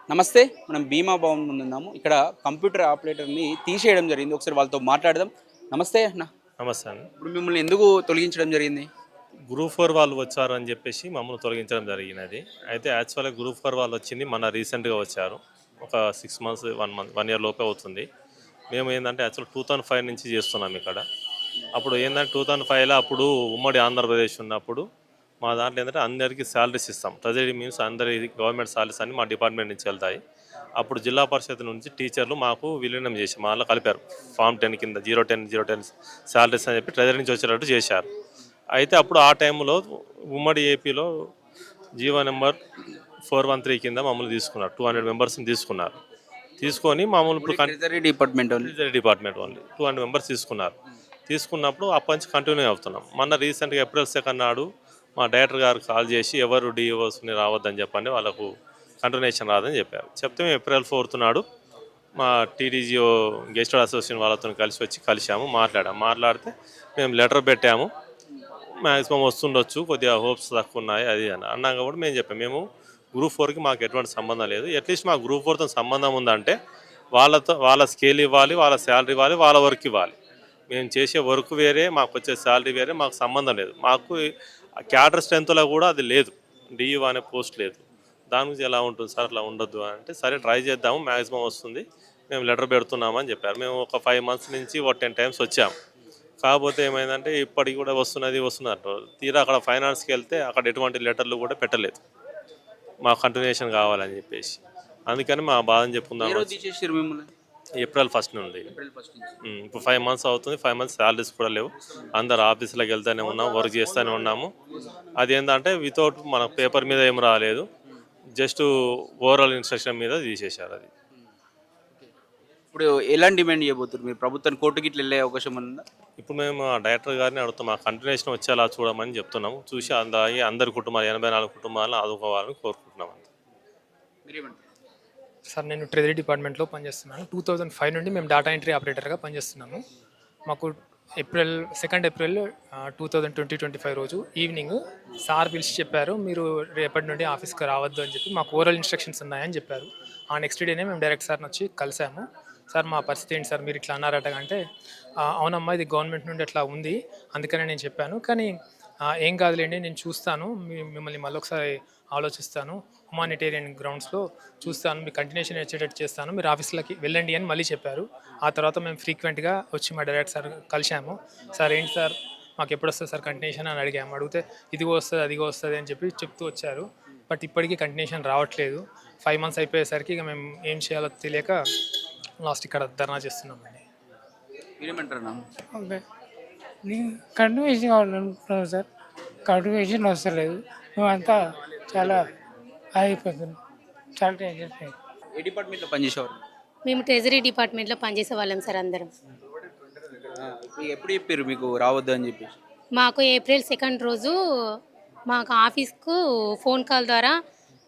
నమస్తే. మనం భీమా భవన్ ముందు ఉన్నాము. ఇక్కడ కంప్యూటర్ ఆపరేటర్‌ని తీసేయడం జరిగింది. ఒకసారి వాళ్ళతో మాట్లాడదాం. నమస్తే అన్న. నమస్తే అండి. ఇప్పుడు మిమ్మల్ని ఎందుకు తొలగించడం జరిగింది? గ్రూప్ 4 వాళ్ళు వచ్చారని చెప్పేసి మమ్మల్ని తొలగించడం జరిగినది. అయితే యాక్చువల్‌గా గ్రూప్ 4 వాళ్ళు వచ్చింది మొన్న రీసెంట్‌గా వచ్చారు. ఒక 6 మంత్స్, 1 ఇయర్ లోపే అవుతుంది. మేము ఏందంటే యాక్చువల్ 2005 నుంచి చేస్తున్నాం ఇక్కడ. అప్పుడు ఏందంటే 2005లో అప్పుడు ఉమ్మడి ఆంధ్రప్రదేశ్ ఉన్నప్పుడు మా దాంట్లో ఏంటంటే అందరికీ శాలరీస్ ఇస్తాం. ట్రెజరీ మీన్స్ అందరి గవర్నమెంట్ శాలరీస్ అన్నీ మా డిపార్ట్మెంట్ నుంచి వెళ్తాయి. అప్పుడు జిల్లా పరిషత్ నుంచి టీచర్లు మాకు విలీనం చేసి మా దాంట్లో కలిపారు. ఫామ్ 10 కింద 010 శాలరీస్ అని చెప్పి ట్రెజరీ నుంచి వచ్చేటట్టు చేశారు. అయితే అప్పుడు ఆ టైంలో ఉమ్మడి ఏపీలో జీవో నెంబర్ 413 కింద మమ్మల్ని తీసుకున్నారు. 200 మెంబర్స్ని తీసుకున్నారు. తీసుకొని మామూలు ఇప్పుడు ట్రెజరీ డిపార్ట్మెంట్ వాళ్ళు. ట్రెజరీ డిపార్ట్మెంట్ ఓన్లీ 200 మెంబర్స్ తీసుకున్నారు. తీసుకున్నప్పుడు అప్పటి నుంచి కంటిన్యూ అవుతున్నాం. మొన్న రీసెంట్గా ఏప్రిల్ 2 నాడు మా డైరెక్టర్ గారు కాల్ చేసి ఎవరు డిఓస్ని రావద్దని చెప్పండి, వాళ్ళకు కంటిన్యూషన్ రాదని చెప్పారు. చెప్తే మేము ఏప్రిల్ 4 నాడు మా టీడీజీఓ గెస్టెడ్ అసోసియేషన్ వాళ్ళతో కలిసాము, మాట్లాడితే మేము లెటర్ పెట్టాము. మ్యాక్సిమం వస్తుండొచ్చు, కొద్దిగా హోప్స్ తక్కువ ఉన్నాయి అది అని అన్నాక కూడా మేము చెప్పాము మేము గ్రూప్ 4కి మాకు ఎటువంటి సంబంధం లేదు. అట్లీస్ట్ మా గ్రూప్ 4తో సంబంధం ఉందంటే వాళ్ళ స్కేల్ ఇవ్వాలి, వాళ్ళ శాలరీ ఇవ్వాలి, వాళ్ళ వర్క్ ఇవ్వాలి. మేము చేసే వర్క్ వేరే, మాకు వచ్చే శాలరీ వేరే, మాకు సంబంధం లేదు. మాకు క్యాడర్ స్ట్రెంత్లో కూడా అది లేదు, డిఈఓ అనే పోస్ట్ లేదు. దాని గురించి ఎలా ఉంటుంది సార్, అట్లా ఉండొద్దు అంటే సరే ట్రై చేద్దాము, మ్యాక్సిమం వస్తుంది, మేము లెటర్ పెడుతున్నామని చెప్పారు. మేము ఒక 5 మంత్స్ నుంచి 10 టైమ్స్ వచ్చాము. కాకపోతే ఏమైందంటే ఇప్పటికి కూడా వస్తున్నది అంటారు. తీరా అక్కడ ఫైనాన్స్కి వెళ్తే అక్కడ ఎటువంటి లెటర్లు కూడా పెట్టలేదు మా కంటిన్యూషన్ కావాలని చెప్పేసి. అందుకని మా బాధని చెప్పుకుందాం. ఏప్రిల్ 1 నుండి ఇప్పుడు 5 మంత్స్ అవుతుంది. 5 మంత్స్ శాలరీస్ కూడా లేవు. అందరు ఆఫీసులోకి వెళ్తూనే ఉన్నాము, వర్క్ చేస్తూనే ఉన్నాము. అదేంటంటే వితౌట్ మన పేపర్ మీద ఏం రాలేదు, జస్ట్ ఓవరాల్ ఇన్స్ట్రక్షన్ మీద తీసేశారు. అది ఇప్పుడు ఎలాంటి డిమాండ్ చేయబోతున్నారు మీరు? ప్రభుత్వాన్ని కోర్టుకి ఇట్లా వెళ్ళే అవకాశం ఉందా? ఇప్పుడు మేము ఆ డైరెక్టర్ గారిని అడుగుతాం, ఆ కంటిన్యూషన్ వచ్చేలా చూడమని చెప్తున్నాము. చూసి అందరి కుటుంబాలు 84 కుటుంబాలను ఆదుకోవాలని కోరుకుంటున్నాం. సార్ నేను ట్రెజరీ డిపార్ట్మెంట్లో పనిచేస్తున్నాను. 2005 నుండి మేము డేటా ఎంట్రీ ఆపరేటర్గా పనిచేస్తున్నాము. మాకు ఏప్రిల్ 2 2025 రోజు ఈవినింగ్ సార్ పిలిచి చెప్పారు, మీరు రేపటి నుండి ఆఫీస్కి రావద్దు అని చెప్పి మాకు ఓరల్ ఇన్స్ట్రక్షన్స్ ఉన్నాయని చెప్పారు. ఆ నెక్స్ట్ డేనే మేము డైరెక్ట్ సార్ని వచ్చి కలిసాము. సార్ మా పరిస్థితి ఏంటి సార్, మీరు ఇట్లా అన్నారట అంటే అవునమ్మా ఇది గవర్నమెంట్ నుండి అట్లా ఉంది అందుకనే నేను చెప్పాను, కానీ ఏం కాదులేండి నేను చూస్తాను, మిమ్మల్ని మళ్ళీ ఒకసారి ఆలోచిస్తాను, హ్యుమానిటేరియన్ గ్రౌండ్స్లో చూస్తాను, మీ కంటిన్యూషన్ వచ్చేటట్టు చేస్తాను, మీరు ఆఫీస్లోకి వెళ్ళండి అని మళ్ళీ చెప్పారు. ఆ తర్వాత మేము ఫ్రీక్వెంట్గా వచ్చి మా డైరెక్టర్ సార్ కలిసాము. సార్ ఏంటి సార్ మాకు ఎప్పుడు వస్తుంది సార్ కంటిన్యూషన్ అని అడిగాము. అడిగితే ఇదిగో వస్తుంది అదిగో వస్తుంది అని చెప్పి చెప్తూ వచ్చారు. బట్ ఇప్పటికీ కంటిన్యూషన్ రావట్లేదు. 5 మంత్స్ అయిపోయేసరికి ఇక మేము ఏం చేయాలో తెలియక లాస్ట్ ఇక్కడ ధర్నా చేస్తున్నామండి. మీరేమంటారు? ఓకే, నేను కంటిన్యూషన్ కావాలనుకుంటున్నాను సార్, కంటిన్యూషన్ వస్తలేదు. మేమంతా చాలా అయిపోతున్నాం, చాలా టెన్షన్. ఏ డిపార్ట్మెంట్లో పనిచేసేవారు? మేము ట్రెజరీ డిపార్ట్మెంట్లో పనిచేసే వాళ్ళం సార్ అందరం. ఎప్పుడు చెప్పారు మీకు రావద్దు అని చెప్పేసి? మాకు ఏప్రిల్ 2 రోజు మాకు ఆఫీస్కు ఫోన్ కాల్ ద్వారా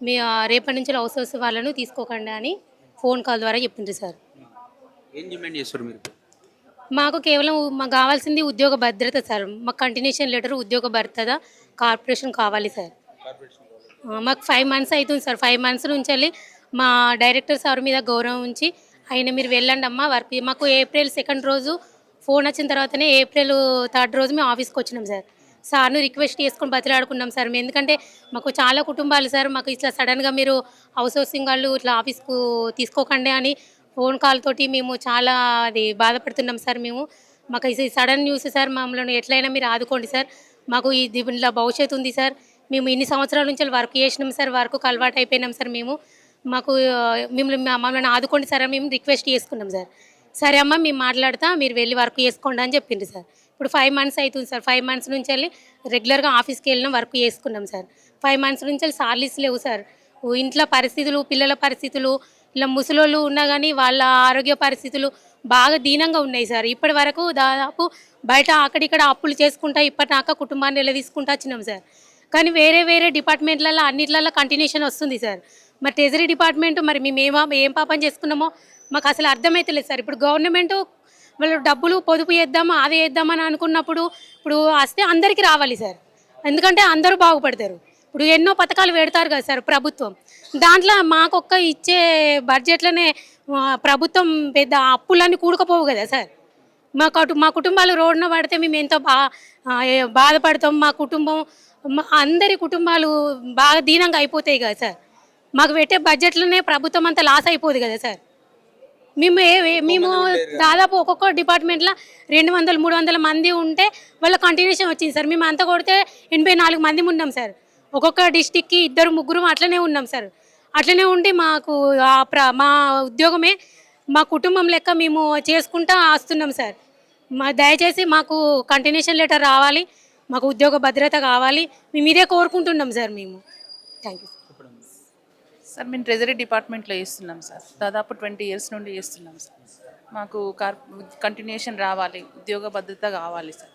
మీ రేపటి నుంచి హౌస్ వాళ్ళను తీసుకోకండి అని ఫోన్ కాల్ ద్వారా చెప్పిండ్రు సార్. ఏం డిమాండ్ చేస్తారు మీరు? మాకు కేవలం మాకు కావాల్సింది ఉద్యోగ భద్రత సార్. మాకు కంటిన్యూషన్ లెటర్ ఉద్యోగ భద్రత కార్పొరేషన్ కావాలి సార్. మాకు 5 మంత్స్ అవుతుంది సార్. 5 మంత్స్ నుంచి వెళ్ళి మా డైరెక్టర్ సార్ మీద గౌరవం ఉంచి ఆయన మీరు వెళ్ళండి అమ్మ వర్క్. మాకు ఏప్రిల్ 2 రోజు ఫోన్ వచ్చిన తర్వాతనే ఏప్రిల్ 3 రోజు మేము ఆఫీస్కి వచ్చినాం సార్. సార్ను రిక్వెస్ట్ చేసుకొని బతిలాడుకున్నాం సార్ మేము, ఎందుకంటే మాకు చాలా కుటుంబాలు సార్, మాకు ఇట్లా సడన్గా మీరు హౌసింగ్ వాళ్ళు ఇట్లా ఆఫీస్కు తీసుకోకండి అని ఫోన్ కాల్ తోటి మేము చాలా అది బాధపడుతున్నాం సార్. మాకు ఇది సడన్ న్యూస్ సార్, మమ్మల్ని ఎట్లయినా మీరు ఆదుకోండి సార్. మాకు ఈ దీనిలో భవిష్యత్తు ఉంది సార్. మేము ఇన్ని సంవత్సరాల నుంచి వర్క్ చేసినాం సార్, వర్క్కు అలవాటు అయిపోయినాం సార్. మాకు మమ్మల్ని ఆదుకోండి సార్ అని మేము రిక్వెస్ట్ చేసుకున్నాం సార్. సరే అమ్మ మేము మాట్లాడతా, మీరు వెళ్ళి వర్క్ చేసుకోండి అని చెప్పిండ్రు సార్. ఇప్పుడు 5 మంత్స్ అవుతుంది సార్. 5 మంత్స్ నుంచి వెళ్ళి రెగ్యులర్గా ఆఫీస్కి వెళ్ళినాం, వర్క్ చేసుకున్నాం సార్. 5 మంత్స్ నుంచి వెళ్ళి సాలరీస్ లేవు సార్. ఇంట్లో పరిస్థితులు, పిల్లల పరిస్థితులు, ఇలా ముసలోళ్ళు ఉన్నా కానీ వాళ్ళ ఆరోగ్య పరిస్థితులు బాగా దీనంగా ఉన్నాయి సార్. ఇప్పటి వరకు దాదాపు బయట అక్కడిక్కడ అప్పులు చేసుకుంటా ఇప్పటిదాకా కుటుంబాన్ని ఎలా తీసుకుంటా వచ్చినాం సార్. కానీ వేరే డిపార్ట్మెంట్లలో అన్నిట్లలో కంటిన్యూషన్ వస్తుంది సార్. మరి ట్రెజరీ డిపార్ట్మెంట్ మరి మేము ఏం పాపం చేసుకున్నామో మాకు అసలు అర్థమైతలేదు సార్. ఇప్పుడు గవర్నమెంట్ వాళ్ళు డబ్బులు పొదుపు చేద్దామా అది చేద్దామని అనుకున్నప్పుడు ఇప్పుడు వస్తే అందరికీ రావాలి సార్, ఎందుకంటే అందరూ బాగుపడతారు. ఇప్పుడు ఎన్నో పథకాలు పెడతారు కదా సార్ ప్రభుత్వం. దాంట్లో మాకొక్క ఇచ్చే బడ్జెట్లోనే ప్రభుత్వం పెద్ద అప్పులన్నీ కూడుకుపోవు కదా సార్. మా కుటుంబాలు రోడ్డున పడితే మేము ఎంతో బాధపడతాం. మా కుటుంబం అందరి కుటుంబాలు బాగా దీనంగా అయిపోతాయి కదా సార్. మాకు పెట్టే బడ్జెట్లోనే ప్రభుత్వం అంతా లాస్ అయిపోదు కదా సార్. మేము దాదాపు ఒక్కొక్క డిపార్ట్మెంట్లో 200-300 మంది ఉంటే వాళ్ళ కంటిన్యూషన్ వచ్చింది సార్. మేము అంతా కొడితే 84 మంది ఉన్నాం సార్. ఒక్కొక్క డిస్టిక్కి 2-3 అట్లనే ఉన్నాం సార్. అట్లనే ఉండి మాకు మా ఉద్యోగమే మా కుటుంబం లెక్క మేము చేసుకుంటా వస్తున్నాం సార్. దయచేసి మాకు కంటిన్యూషన్ లెటర్ రావాలి, మాకు ఉద్యోగ భద్రత కావాలి, మేము ఇదే కోరుకుంటున్నాం సార్. మేము థ్యాంక్ యూ సార్. మేము ట్రెజరీ డిపార్ట్మెంట్లో చేస్తున్నాం సార్. దాదాపు 20 years నుండి చేస్తున్నాం సార్. మాకు కంటిన్యూషన్ రావాలి, ఉద్యోగ భద్రత కావాలి సార్.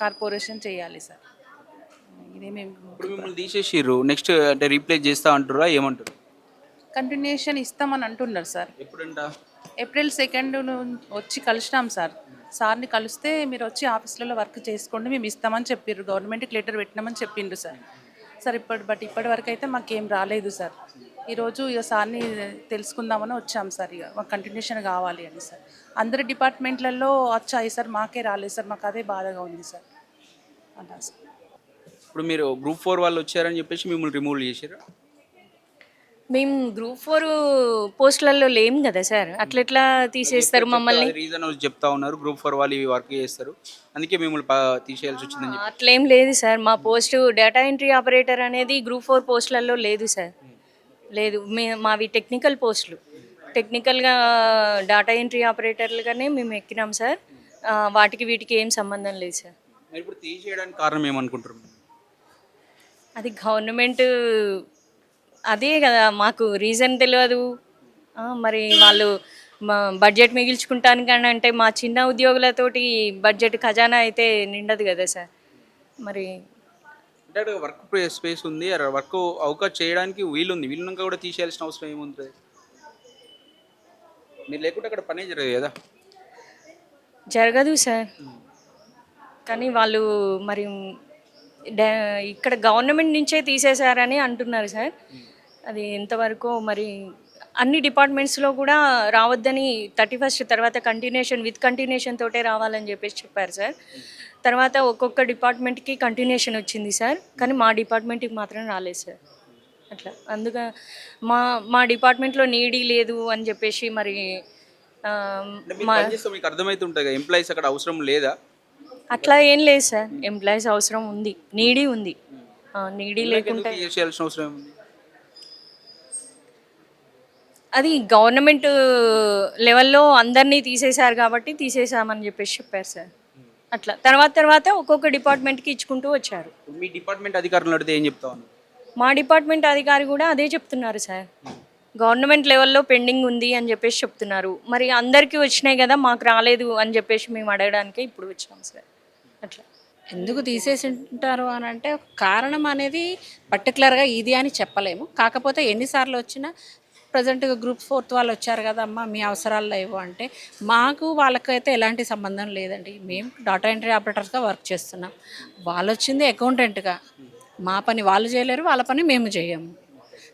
కార్పొరేషన్ చేయాలి సార్. ఇదే మేము ఇప్పుడు మిమ్మల్ని తీసేసిర్రు, నెక్స్ట్ అంటే రీప్లేస్ చేస్తా అంటారా ఏమంటారు? కంటిన్యూషన్ ఇస్తామని అంటున్నారు సార్. ఎప్పుడంట? April 2 వచ్చి కలిసినాం సార్. సార్ని కలిస్తే మీరు వచ్చి ఆఫీసులలో వర్క్ చేసుకోండి, మేము ఇస్తామని చెప్పారు. గవర్నమెంట్కి లెటర్ పెట్టినామని చెప్పిండ్రు సార్. సార్ ఇప్పటి వరకు అయితే మాకేం రాలేదు సార్. ఈరోజు ఇక సార్ని తెలుసుకుందామని వచ్చాం సార్. ఇక మాకు కంటిన్యూషన్ కావాలి అని సార్. అందరి డిపార్ట్మెంట్లలో వచ్చాయి సార్, మాకే రాలేదు సార్. మాకు అదే బాధగా ఉంది సార్. అలా సార్. ఇప్పుడు మీరు గ్రూప్ 4 వాళ్ళు వచ్చారని చెప్పేసి మిమ్మల్ని రిమూవ్ చేసారా? మేము గ్రూప్ 4 పోస్టులలో లేం కదా సార్. అట్లెట్లా తీసేస్తారు మమ్మల్ని? రీజన్ చెప్తా ఉన్నారు, గ్రూప్ 4 వాళ్ళు ఇవి వర్క్ చేస్తారు, అందుకే మిమ్మల్ని తీసేయాల్సి వచ్చిందని చెప్పి. అట్లేం లేదు సార్. మా పోస్టు డేటా ఎంట్రీ ఆపరేటర్ అనేది గ్రూప్ 4 పోస్టులలో లేదు సార్. లేదు, మావి టెక్నికల్ పోస్టులు. టెక్నికల్గా డేటా ఎంట్రీ ఆపరేటర్లుగానే మేము ఎక్కినాం సార్. వాటికి వీటికి ఏం సంబంధం లేదు సార్. మరి ఇప్పుడు తీసేయడానికి కారణం ఏమనుకుంటారు? అది గవర్నమెంట్ అదే కదా, మాకు రీజన్ తెలియదు. మరి వాళ్ళు బడ్జెట్ మిగిల్చుకుంటానికని అంటే మా చిన్న ఉద్యోగులతోటి బడ్జెట్ ఖజానా అయితే నిండదు కదా సార్. మరి అంటే వర్క్ స్పేస్ ఉంది, వర్క్ అవకాశం చేయడానికి వీలుంది, వీలున్నాక కూడా తీసేయాల్సిన అవసరం ఏముంటుంది? మీరు లేకుంటే అక్కడ పనే జరగదు కదా. జరగదు సార్. కానీ వాళ్ళు మరి ఇక్కడ గవర్నమెంట్ నుంచే తీసేశారని అంటున్నారు సార్. అది ఎంతవరకు మరి అన్ని డిపార్ట్మెంట్స్లో కూడా రావద్దని 31st తర్వాత విత్ కంటిన్యూషన్ తోటే రావాలని చెప్పేసి చెప్పారు సార్. తర్వాత ఒక్కొక్క డిపార్ట్మెంట్కి కంటిన్యూషన్ వచ్చింది సార్, కానీ మా డిపార్ట్మెంట్కి మాత్రం రాలేదు సార్. అట్లా అందుక మా డిపార్ట్మెంట్లో నీడీ లేదు అని చెప్పేసి మరి మీకు అర్థమవుతుంటుంది, ఎంప్లాయీస్ అక్కడ అవసరం లేదా? అట్లా ఏం లేదు సార్. ఎంప్లాయీస్ అవసరం ఉంది, నీడీ ఉంది. నీడీ లేకుంటే చేయాల్సిన అవసరం ఉంది. అది గవర్నమెంట్ లెవెల్లో అందరినీ తీసేశారు కాబట్టి తీసేసామని చెప్పేసి చెప్పారు సార్. అట్లా తర్వాత ఒక్కొక్క డిపార్ట్మెంట్కి ఇచ్చుకుంటూ వచ్చారు. మీ డిపార్ట్మెంట్ అధికారులు అడిగితే ఏం చెప్తా ఉన్నారు? మా డిపార్ట్మెంట్ అధికారి కూడా అదే చెప్తున్నారు సార్. గవర్నమెంట్ లెవెల్లో పెండింగ్ ఉంది అని చెప్పేసి చెప్తున్నారు. మరి అందరికీ వచ్చినాయి కదా, మాకు రాలేదు అని చెప్పేసి మేము అడగడానికి ఇప్పుడు వచ్చాం సార్. అట్లా ఎందుకు తీసేసి ఉంటారు అని అంటే కారణం అనేది పర్టికులర్గా ఇది అని చెప్పలేము. కాకపోతే ఎన్నిసార్లు వచ్చినా ప్రజెంట్గా గ్రూప్ 4 వాళ్ళు వచ్చారు కదమ్మా, మీ అవసరాలు లేవు అంటే మాకు వాళ్ళకైతే ఎలాంటి సంబంధం లేదండి. మేము డాటా ఎంట్రీ ఆపరేటర్స్గా వర్క్ చేస్తున్నాం. వాళ్ళు వచ్చింది అకౌంటెంట్గా. మా పని వాళ్ళు చేయలేరు, వాళ్ళ పని మేము చేయము.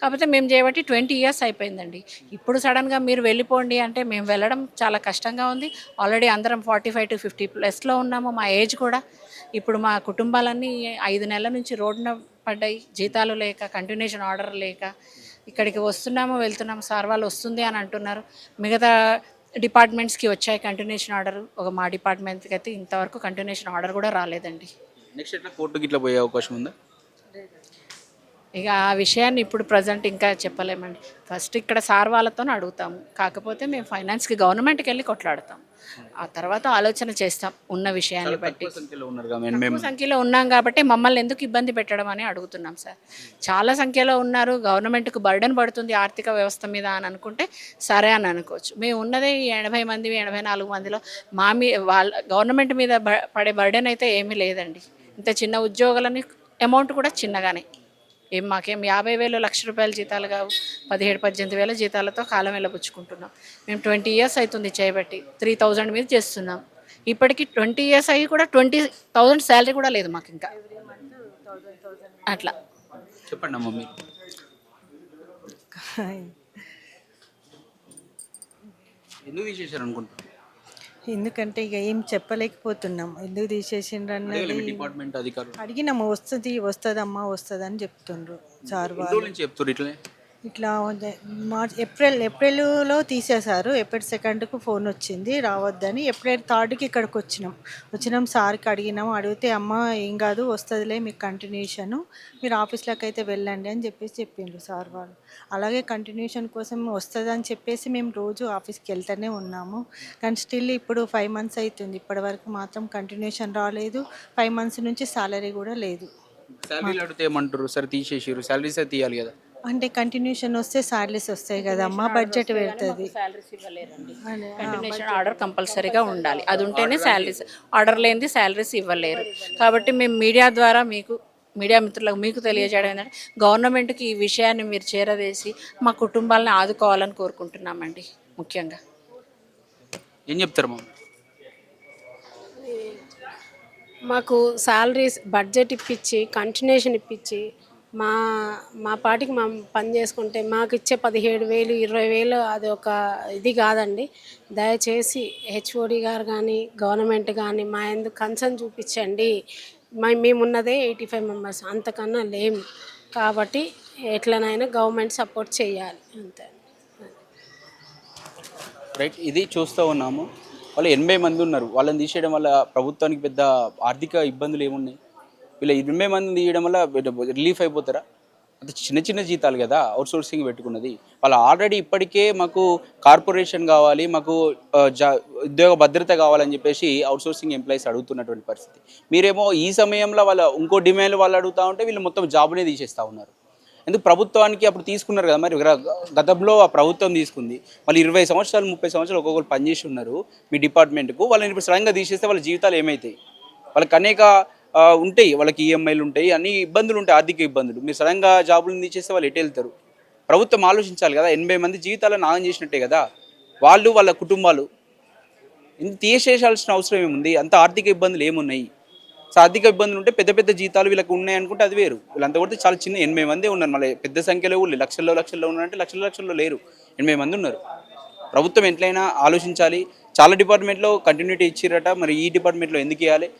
కాకపోతే మేము చేయబట్టి 20 years అయిపోయిందండి. ఇప్పుడు సడన్గా మీరు వెళ్ళిపోండి అంటే మేము వెళ్ళడం చాలా కష్టంగా ఉంది. ఆల్రెడీ అందరం 45 to 50+ ఉన్నాము. మా ఏజ్ కూడా. ఇప్పుడు మా కుటుంబాలన్నీ 5 నెలల నుంచి రోడ్డున పడ్డాయి, జీతాలు లేక, కంటిన్యూషన్ ఆర్డర్ లేక. ఇక్కడికి వస్తున్నాము వెళ్తున్నాము, సార్ వాళ్ళు వస్తుంది అని అంటున్నారు. మిగతా డిపార్ట్మెంట్స్కి వచ్చాయి కంటిన్యూషన్ ఆర్డర్. మా డిపార్ట్మెంట్కి అయితే ఇంతవరకు కంటిన్యూషన్ ఆర్డర్ కూడా రాలేదండి. నెక్స్ట్ ఎట్లా కోర్టుకి ఇట్లా పోయే అవకాశం ఉందా? ఇక ఆ విషయాన్ని ఇప్పుడు ప్రజెంట్ ఇంకా చెప్పలేమండి. ఫస్ట్ ఇక్కడ సార్ వాళ్ళతో అడుగుతాము. కాకపోతే మేము ఫైనాన్స్కి గవర్నమెంట్కి వెళ్ళి కొట్లాడతాం. ఆ తర్వాత ఆలోచన చేస్తాం ఉన్న విషయాన్ని బట్టి. తక్కువ సంఖ్యలో ఉన్నాం కాబట్టి మమ్మల్ని ఎందుకు ఇబ్బంది పెట్టడం అని అడుగుతున్నాం సార్. చాలా సంఖ్యలో ఉన్నారు, గవర్నమెంట్కు బర్డెన్ పడుతుంది ఆర్థిక వ్యవస్థ మీద అని అనుకుంటే సరే అని అనుకోవచ్చు. మేము ఉన్నదే 80 మంది 84 మందిలో వాళ్ళ గవర్నమెంట్ మీద పడే బర్డెన్ అయితే ఏమీ లేదండి. ఇంత చిన్న ఉద్యోగులని అమౌంట్ కూడా చిన్నగానే. మాకేం 50,000 1,00,000 జీతాలు కావు. 17,000-18,000 జీతాలతో కాలం వెళ్ళబుచ్చుకుంటున్నాం. మేము 20 years అవుతుంది చేయబట్టి. 3,000 మీద చేస్తున్నాం. ఇప్పటికి 20 years అయ్యి కూడా 20,000 శాలరీ కూడా లేదు మాకు ఇంకా. అట్లా చెప్పండి అమ్మ. మీరు ఎందుకు తీసేశారు అనుకుంటున్నారు? ఎందుకంటే ఇక ఏం చెప్పలేకపోతున్నాం ఎందుకు తీసేసిండ్రు అడగలే అన్నది. మీ డిపార్ట్మెంట్ అధికారులు అడిగినాము, వస్తుందమ్మా వస్తుందని చెప్తుండ్రు సార్ ఎన్ని వాళ్ళు. రోజుల నుంచి చెప్తారు ఇట్లనే? ఇట్లా ఏప్రిల్లో తీసేశారు. ఏప్రిల్ 2కు ఫోన్ వచ్చింది రావద్దని. ఏప్రిల్ 3కి ఇక్కడికి వచ్చినాం సార్కి అడిగితే అమ్మ ఏం కాదు వస్తుందిలే మీకు కంటిన్యూషను, మీరు ఆఫీస్లోకి అయితే వెళ్ళండి అని చెప్పిండ్రు సార్ వాళ్ళు. అలాగే కంటిన్యూషన్ కోసం వస్తుందని చెప్పేసి మేము రోజు ఆఫీస్కి వెళ్తూనే ఉన్నాము. కానీ స్టిల్ ఇప్పుడు 5 మంత్స్ అవుతుంది, ఇప్పటి వరకు మాత్రం కంటిన్యూషన్ రాలేదు. 5 మంత్స్ నుంచి సాలరీ కూడా లేదు. శాలరీలు అడిగితే ఏమంటారు? సరే తీసేసారు, శాలరీస్ అయితే తీయాలి కదా. అంటే కంటిన్యూషన్ వస్తే సాలరీస్ వస్తాయి కదమ్మా, బడ్జెట్ పెడుతుంది. శాలరీస్ ఇవ్వలేరండి. కంటిన్యూషన్ ఆర్డర్ కంపల్సరీగా ఉండాలి, అది ఉంటేనే శాలరీస్. ఆర్డర్ లేనిది శాలరీస్ ఇవ్వలేరు. కాబట్టి మేము మీడియా ద్వారా మీడియా మిత్రులకు మీకు తెలియజేయడం ఏంటంటే గవర్నమెంట్కి ఈ విషయాన్ని మీరు చేరవేసి మా కుటుంబాలను ఆదుకోవాలని కోరుకుంటున్నామండి. ముఖ్యంగా ఏం చెప్తారు మామ? మాకు శాలరీస్ బడ్జెట్ ఇప్పించి కంటిన్యూషన్ ఇప్పించి మా మా పాటికి మేము పని చేసుకుంటే మాకు ఇచ్చే 17,000 20,000 అది ఒక ఇది కాదండి. దయచేసి హెచ్ఓడి గారు కానీ గవర్నమెంట్ కానీ మా ఎందుకు కన్సర్న్ చూపించండి. మేమున్నదే 85 మెంబర్స్, అంతకన్నా లేము. కాబట్టి ఎట్లనైనా గవర్నమెంట్ సపోర్ట్ చేయాలి అంతే. రైట్, ఇది చూస్తూ ఉన్నాము. వాళ్ళు 80 మంది ఉన్నారు. వాళ్ళని తీసేయడం వల్ల ప్రభుత్వానికి పెద్ద ఆర్థిక ఇబ్బందులు ఏమున్నాయి? వీళ్ళ 20 మంది తీయడం వల్ల రిలీఫ్ అయిపోతారా? అంత చిన్న చిన్న జీతాలు కదా అవుట్ సోర్సింగ్ పెట్టుకున్నది. వాళ్ళు ఆల్రెడీ ఇప్పటికే మాకు కార్పొరేషన్ కావాలి, మాకు ఉద్యోగ భద్రత కావాలని చెప్పేసి అవుట్ సోర్సింగ్ ఎంప్లాయీస్ అడుగుతున్నటువంటి పరిస్థితి. మీరేమో ఈ సమయంలో వాళ్ళ ఇంకో డిమాండ్ వాళ్ళు అడుగుతూ ఉంటే వీళ్ళు మొత్తం జాబ్నే తీసేస్తూ ఉన్నారు. ఎందుకు? ప్రభుత్వానికి అప్పుడు తీసుకున్నారు కదా, మరి గతంలో ఆ ప్రభుత్వం తీసుకుంది. మళ్ళీ 20 సంవత్సరాలు 30 సంవత్సరాలు ఒక్కొక్కరు పనిచేసి ఉన్నారు మీ డిపార్ట్మెంట్కు. వాళ్ళని ఇప్పుడు సడన్గా తీసేస్తే వాళ్ళ జీవితాలు ఏమవుతాయి? వాళ్ళకి అనేక ఉంటాయి, వాళ్ళకి ఈఎంఐలు ఉంటాయి, అన్ని ఇబ్బందులు ఉంటాయి, ఆర్థిక ఇబ్బందులు. మీరు సడన్గా జాబులను తీసేస్తే వాళ్ళు ఎటు వెళ్తారు? ప్రభుత్వం ఆలోచించాలి కదా. 80 మంది జీవితాలను నాగం చేసినట్టే కదా వాళ్ళు, వాళ్ళ కుటుంబాలు. ఎందుకు తీసేసాల్సిన అవసరం ఏముంది? అంత ఆర్థిక ఇబ్బందులు ఏమున్నాయి? సో ఆర్థిక ఇబ్బందులు ఉంటే పెద్ద పెద్ద జీతాలు వీళ్ళకి ఉన్నాయి అనుకుంటే అది వేరు. వీళ్ళంతా కూడా చాలా చిన్న 80 మందే ఉన్నారు. మళ్ళీ పెద్ద సంఖ్యలో కూడా లక్షల్లో ఉన్నారంటే లక్షల్లో లేరు, 80 మంది ఉన్నారు. ప్రభుత్వం ఎట్లయినా ఆలోచించాలి. చాలా డిపార్ట్మెంట్లో కంటిన్యూటీ ఇచ్చిరట, మరి ఈ డిపార్ట్మెంట్లో ఎందుకు ఇవ్వాలి?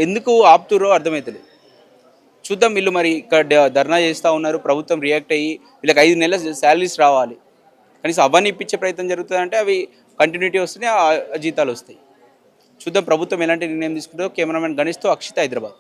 ఎందుకు ఆపుతురో అర్థమవుతుంది. చూద్దాం. వీళ్ళు మరి ఇక్కడ ధర్నా చేస్తూ ఉన్నారు, ప్రభుత్వం రియాక్ట్ అయ్యి వీళ్ళకి 5 నెలల శాలరీస్ రావాలి, కనీసం అవన్నీ ఇప్పించే ప్రయత్నం జరుగుతుందంటే అవి కంటిన్యూటీ వస్తున్నాయి, ఆ జీతాలు వస్తాయి. చూద్దాం ప్రభుత్వం ఎలాంటి నిర్ణయం తీసుకుంటుందో. కెమెరామెన్ గణేష్తో అక్షిత్, హైదరాబాద్.